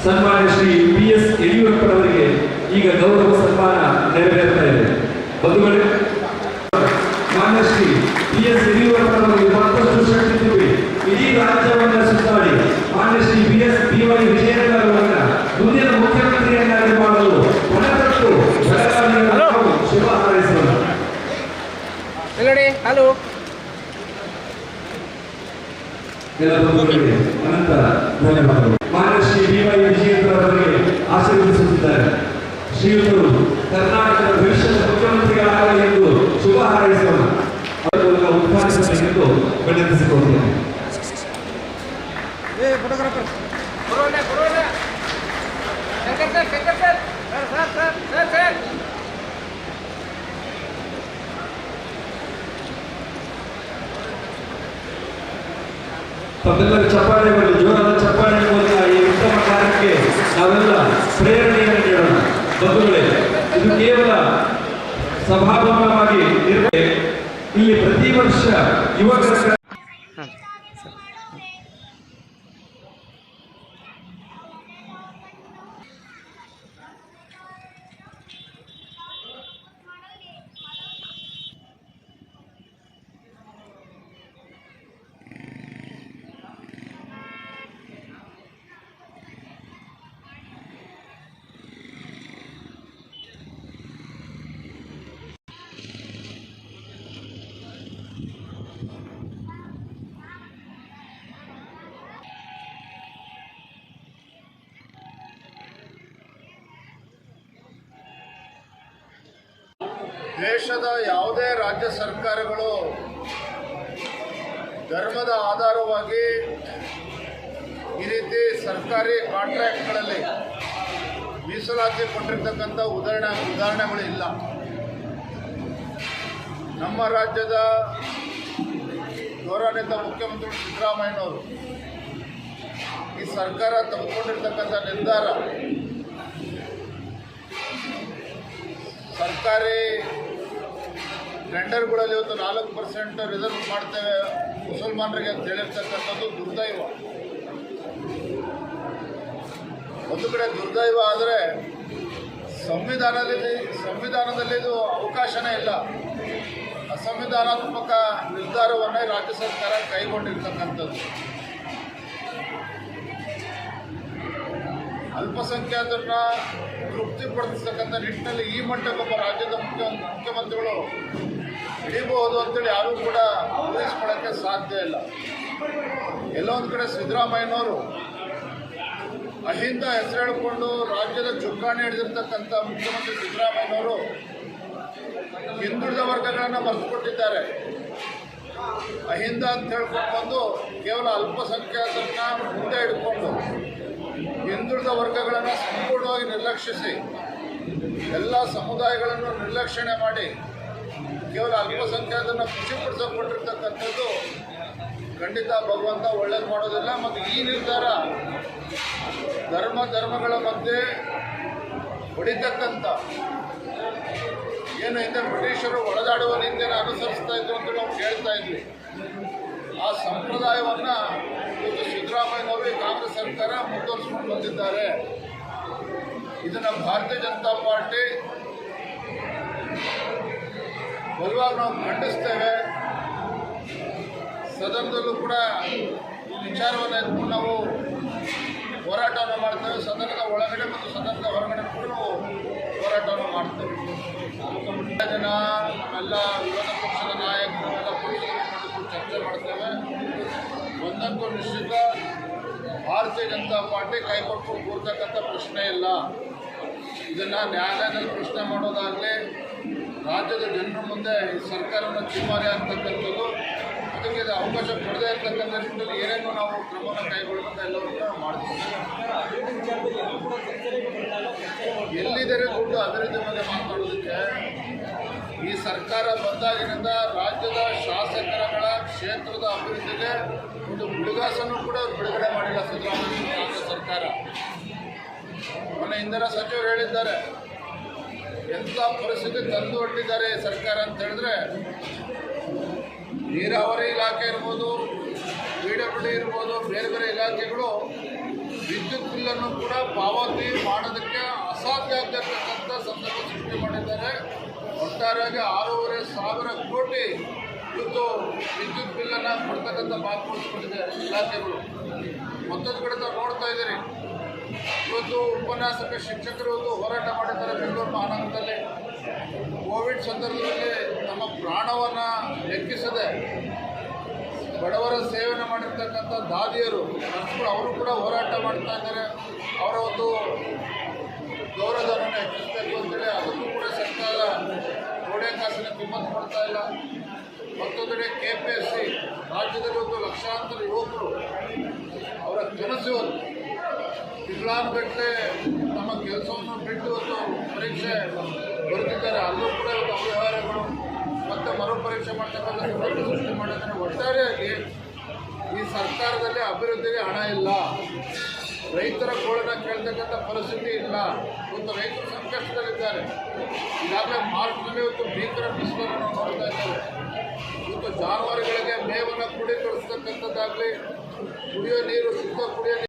ಸನ್ಮಾನ್ಯ ಶ್ರೀ PS ಯಡಿಯೂರಪ್ಪನವರಿಗೆ ಈಗ ಗೌರವ ಸನ್ಮಾನ ನೆರವೇರ್ತಾ ಇದೆ. ಬಂಧುಗಳೇ, ಮಾನ್ಯ ಶ್ರೀ PS ಯಡಿಯೂರಪ್ಪನವರಿಗೆ ಮತ್ತಷ್ಟು ಶಕ್ತಿ ತುಂಬಿ ಇಡೀ ರಾಜ್ಯವನ್ನು ಸುತ್ತಾಡಿ ಮಾನ್ಯ ಶ್ರೀ BY ವಿಜಯೇಂದ್ರರವರನ್ನ ಮುಂದಿನ ಮುಖ್ಯಮಂತ್ರಿಯನ್ನಾಗಿ ಮಾಡಲು ಹೊಣೆಪಟ್ಟು ಬೆಳಗಾವಿಯನ್ನು ನಾವು ಶುಭ ಹಾರೈಸೋಣ. ಹಲೋ ಅನಂತ ಧನ್ಯವಾದಗಳು. ಮಾನ್ಯ ಶ್ರೀ BY ವಿಜಯೇಂದ್ರರವರಿಗೆ ಆಶೀರ್ವದಿಸುತ್ತಿದ್ದಾರೆ. ಶ್ರೀಯುತರು ಕರ್ನಾಟಕದ ಭವಿಷ್ಯದ ಮುಖ್ಯಮಂತ್ರಿಗಳಾಗಲಿ ಎಂದು ಶುಭ ಹಾರೈಸೋಣ. ಅವರ ಮೂಲಕ ಉದ್ಘಾಟಿಸಬೇಕೆಂದು ವಿನಂತಿಸಿಕೊಳ್ಳುತ್ತೇನೆ. ತಮ್ಮೆಲ್ಲರ ಚಪ್ಪಾಳೆ ಬರಲಿ, ಜೋರಾದ ಚಪ್ಪಾಳೆ ಮೂಲಕ ಈ ಉತ್ತಮ ಕಾರ್ಯಕ್ಕೆ ನಾವೆಲ್ಲ ಪ್ರೇರಣೆಯನ್ನು ನೀಡೋಣ. ಬಂಧುಗಳೇ, ಇದು ಕೇವಲ ಸಭಾಭವನವಾಗಿ ಇಲ್ಲಿ ಪ್ರತಿ ವರ್ಷ ಯುವಕರ ದೇಶದ ಯಾವುದೇ ರಾಜ್ಯ ಸರ್ಕಾರಗಳು ಧರ್ಮದ ಆಧಾರವಾಗಿ ಈ ರೀತಿ ಸರ್ಕಾರಿ ಕಾಂಟ್ರಾಕ್ಟ್ಗಳಲ್ಲಿ ಮೀಸಲಾತಿ ಕೊಟ್ಟಿರ್ತಕ್ಕಂಥ ಉದಾಹರಣೆಗಳು ಇಲ್ಲ. ನಮ್ಮ ರಾಜ್ಯದ ಗೌರವಾನ್ವಿತ ಮುಖ್ಯಮಂತ್ರಿ ಸಿದ್ದರಾಮಯ್ಯನವರು ಈ ಸರ್ಕಾರ ತೆಗೆದುಕೊಂಡಿರ್ತಕ್ಕಂಥ ನಿರ್ಧಾರ ಸರ್ಕಾರಿ ಟೆಂಡರ್ಗಳಲ್ಲಿ ಇವತ್ತು 4% ರಿಸರ್ವ್ ಮಾಡ್ತೇವೆ ಮುಸಲ್ಮಾನರಿಗೆ ಅಂತ ಹೇಳಿರ್ತಕ್ಕಂಥದ್ದು ದುರ್ದೈವ. ಒಂದು ಕಡೆ ದುರ್ದೈವ ಆದರೆ ಸಂವಿಧಾನದಲ್ಲಿ ಇದು ಅವಕಾಶನೇ ಇಲ್ಲ. ಅಸಂವಿಧಾನಾತ್ಮಕ ನಿರ್ಧಾರವನ್ನೇ ರಾಜ್ಯ ಸರ್ಕಾರ ಕೈಗೊಂಡಿರ್ತಕ್ಕಂಥದ್ದು. ಅಲ್ಪಸಂಖ್ಯಾತರನ್ನ ತೃಪ್ತಿಪಡಿಸ್ತಕ್ಕಂಥ ನಿಟ್ಟಿನಲ್ಲಿ ಈ ಮಟ್ಟಕ್ಕೆ ಒಬ್ಬ ರಾಜ್ಯದ ಮುಖ್ಯಮಂತ್ರಿಗಳು ಹಿಡಿಬಹುದು ಅಂತೇಳಿ ಯಾರೂ ಕೂಡ ಊಹಿಸ್ಕೊಳ್ಳೋಕ್ಕೆ ಸಾಧ್ಯ ಇಲ್ಲ. ಎಲ್ಲೋ ಒಂದು ಕಡೆ ಸಿದ್ದರಾಮಯ್ಯನವರು ಅಹಿಂದ ಹೆಸರು ಹೇಳಿಕೊಂಡು ರಾಜ್ಯದ ಚುಕ್ಕಾಣಿ ಹಿಡಿದಿರ್ತಕ್ಕಂಥ ಮುಖ್ಯಮಂತ್ರಿ ಸಿದ್ದರಾಮಯ್ಯನವರು ಹಿಂದುಳಿದ ವರ್ಗಗಳನ್ನು ಮರೆತುಕೊಟ್ಟಿದ್ದಾರೆ. ಅಹಿಂದ ಅಂತ ಹೇಳ್ಕೊಂಡು ಬಂದು ಕೇವಲ ಅಲ್ಪಸಂಖ್ಯಾತರನ್ನ ಮುಂದೆ ಹಿಡ್ಕೊಂಡು ಹಿಂದುಳಿದ ವರ್ಗಗಳನ್ನು ಸಂಪೂರ್ಣವಾಗಿ ನಿರ್ಲಕ್ಷಿಸಿ ಎಲ್ಲ ಸಮುದಾಯಗಳನ್ನು ನಿರ್ಲಕ್ಷಣೆ ಮಾಡಿ ಕೇವಲ ಅಲ್ಪಸಂಖ್ಯಾತರನ್ನ ಖುಷಿಪಡಿಸಿಕೊಂಡಿರ್ತಕ್ಕಂಥದ್ದು ಖಂಡಿತ ಭಗವಂತ ಒಳ್ಳೇದು ಮಾಡೋದಿಲ್ಲ. ಮತ್ತು ಈ ನಿರ್ಧಾರ ಧರ್ಮಗಳ ಮಧ್ಯೆ ಹೊಡಿತಕ್ಕಂಥ ಏನು ಹಿಂದೆ ಬ್ರಿಟಿಷರು ಒಳದಾಡುವ ನೀತಿಯನ್ನು ಅನುಸರಿಸ್ತಾ ಇದ್ರು ಅಂತ ನಾವು ಕೇಳ್ತಾ ಇದ್ವಿ. ಆ ಸಂಪ್ರದಾಯವನ್ನು ಇವತ್ತು ಸಿದ್ದರಾಮಯ್ಯನವರು ಕಾಂಗ್ರೆಸ್ ಸರ್ಕಾರ ಮುಂದುವರಿಸಿಕೊಂಡು ಬಂದಿದ್ದಾರೆ. ಇದನ್ನು ಭಾರತೀಯ ಜನತಾ ಪಾರ್ಟಿ ಬಲವಾಗಿ ನಾವು ಖಂಡಿಸ್ತೇವೆ. ಸದನದಲ್ಲೂ ಕೂಡ ಈ ವಿಚಾರವನ್ನು ಎತ್ಕೊಂಡು ನಾವು ಹೋರಾಟವನ್ನು ಮಾಡ್ತೇವೆ. ಸದನದ ಒಳಗಡೆ ಮತ್ತು ಸದನದ ಹೊರಗಡೆ ಕೂಡ ನಾವು ಹೋರಾಟವನ್ನು ಮಾಡ್ತೇವೆ. ಜನ ಎಲ್ಲ ವಿರೋಧ ಪಕ್ಷದ ನಾಯಕರು ಎಲ್ಲ ಪಕ್ಷದ ಚರ್ಚೆ ಮಾಡ್ತೇವೆ. ಒಂದಂತೂ ನಿಶ್ಚಿತ, ಭಾರತೀಯ ಜನತಾ ಪಾರ್ಟಿ ಕೈಕೊಟ್ಟು ಕೂರ್ತಕ್ಕಂಥ ಪ್ರಶ್ನೆ ಇಲ್ಲ. ಇದನ್ನು ನ್ಯಾಯಾಲಯದಲ್ಲಿ ಪ್ರಶ್ನೆ ಮಾಡೋದಾಗಲಿ, ರಾಜ್ಯದ ಜನರ ಮುಂದೆ ಈ ಸರ್ಕಾರವನ್ನು ಚೀಮಾರಿ ಆಗ್ತಕ್ಕಂಥದ್ದು, ಅದಕ್ಕೆ ಇದು ಅವಕಾಶ ಕೊಡದೇ ಇರ್ತಕ್ಕಂಥ ನಿಟ್ಟಿನಲ್ಲಿ ಏನೇನು ನಾವು ಕ್ರಮವನ್ನು ಕೈಗೊಳ್ಳಬೇಕಂತ ಎಲ್ಲರೂ ಕೂಡ ಮಾಡ್ತೀವಿ. ಎಲ್ಲಿದ್ದಾರೆ ದುಡ್ಡು ಅಭಿವೃದ್ಧಿ ಬಗ್ಗೆ ಮಾತನಾಡೋದಕ್ಕೆ? ಈ ಸರ್ಕಾರ ಬಂದಾಗಿನಿಂದ ರಾಜ್ಯದ ಶಾಸಕರುಗಳ ಕ್ಷೇತ್ರದ ಅಭಿವೃದ್ಧಿಗೆ ಒಂದು ಬಿಡುಗಾಸನ್ನು ಕೂಡ ಬಿಡುಗಡೆ ಮಾಡಿಲ್ಲ ಸಿದ್ದರಾಮಯ್ಯ ಕಾಂಗ್ರೆಸ್ ಸರ್ಕಾರ. ಮೊನ್ನೆ ಇಂಧನ ಸಚಿವರು ಹೇಳಿದ್ದಾರೆ, ಎಂಥ ಪರಿಸ್ಥಿತಿ ತಂದು ಹೊಟ್ಟಿದ್ದಾರೆ ಈ ಸರ್ಕಾರ ಅಂತ ಹೇಳಿದ್ರೆ, ನೀರಾವರಿ ಇಲಾಖೆ ಇರ್ಬೋದು, PWD ಇರ್ಬೋದು, ಬೇರೆ ಬೇರೆ ಇಲಾಖೆಗಳು ವಿದ್ಯುತ್ ಬಿಲ್ಲನ್ನು ಕೂಡ ಪಾವತಿ ಮಾಡೋದಕ್ಕೆ ಅಸಾಧ್ಯ ಆಗ್ತಿರ್ತಕ್ಕಂಥ ಸಂದರ್ಭ ಸೃಷ್ಟಿ ಮಾಡಿದ್ದಾರೆ. ಒಟ್ಟಾರೆಯಾಗಿ 6,500 ಕೋಟಿ ಇವತ್ತು ವಿದ್ಯುತ್ ಬಿಲ್ಲನ್ನು ಕೊಡ್ತಕ್ಕಂಥ ಬಾಕಿಕೊಟ್ಟಿದೆ ಇಲಾಖೆಗಳು. ಮತ್ತೊಂದು ಕಡೆ ನಾವು ನೋಡ್ತಾ ಇದ್ದೀರಿ, ಇವತ್ತು ಉಪನ್ಯಾಸಕ ಶಿಕ್ಷಕರು ಇವತ್ತು ಹೋರಾಟ ಮಾಡಿದ್ದಾರೆ ಬೆಂಗಳೂರು ಮಹಾನಗರದಲ್ಲಿ. ಕೋವಿಡ್ ಸಂದರ್ಭದಲ್ಲಿ ನಮ್ಮ ಪ್ರಾಣವನ್ನು ಲೆಕ್ಕಿಸದೆ ಬಡವರ ಸೇವೆಯನ್ನು ಮಾಡಿರ್ತಕ್ಕಂಥ ದಾದಿಯರು, ನರ್ಸ್ಗಳು ಅವರು ಕೂಡ ಹೋರಾಟ ಮಾಡ್ತಾ ಇದ್ದಾರೆ. ಅವರ ಒಂದು ಗೌರವಧನವನ್ನು ಹೆಚ್ಚಿಸಬೇಕು ಅಂತೇಳಿ ಅದಕ್ಕೂ ಕೂಡ ಸರ್ಕಾರ ಕೋಡೆ ಕಾಸಿನ ಕಿಮ್ಮತ್ತು ಕೊಡ್ತಾ ಇಲ್ಲ. ಮತ್ತೊಂದೆಡೆ KPSC ರಾಜ್ಯದಲ್ಲಿ ಒಂದು ಲಕ್ಷಾಂತರ ಯುವಕರು ಅವರ ಕನಸು ಇವತ್ತು ತಿಂಗಳಾನುಗಟ್ಟಲೆ ನಮ್ಮ ಕೆಲಸವನ್ನು ಬಿಟ್ಟು ಇವತ್ತು ಪರೀಕ್ಷೆ ಬರೆದಿದ್ದಾರೆ. ಅಲ್ಲೂ ಕೂಡ ಇವತ್ತು ಅವ್ಯವಹಾರಗಳು ಮತ್ತು ಮರುಪರೀಕ್ಷೆ ಮಾಡ್ತಕ್ಕಂಥ ಸೃಷ್ಟಿ ಮಾಡಿದ್ದಾರೆ. ಒಟ್ಟಾರೆಯಾಗಿ ಈ ಸರ್ಕಾರದಲ್ಲಿ ಅಭಿವೃದ್ಧಿಗೆ ಹಣ ಇಲ್ಲ, ರೈತರ ಗೋಳನ್ನು ಕೇಳ್ತಕ್ಕಂಥ ಪರಿಸ್ಥಿತಿ ಇಲ್ಲ. ಇವತ್ತು ರೈತರು ಸಂಕಷ್ಟದಲ್ಲಿದ್ದಾರೆ. ಈಗಾಗಲೇ ಮಾರ್ಚ್ನಲ್ಲಿ ಇವತ್ತು ಭೀಕರ ಬಿಸಿಲನ್ನು ನಾವು ನೋಡ್ತಾ ಇದ್ದೇವೆ. ಇವತ್ತು ಜಾನುವಾರುಗಳಿಗೆ ಮೇವನ್ನು ಕ್ರೋಢೀಕರಿಸ್ತಕ್ಕಂಥದ್ದಾಗಲಿ, ಕುಡಿಯೋ ನೀರು, ಶುದ್ಧ ಕುಡಿಯೋ ನೀರು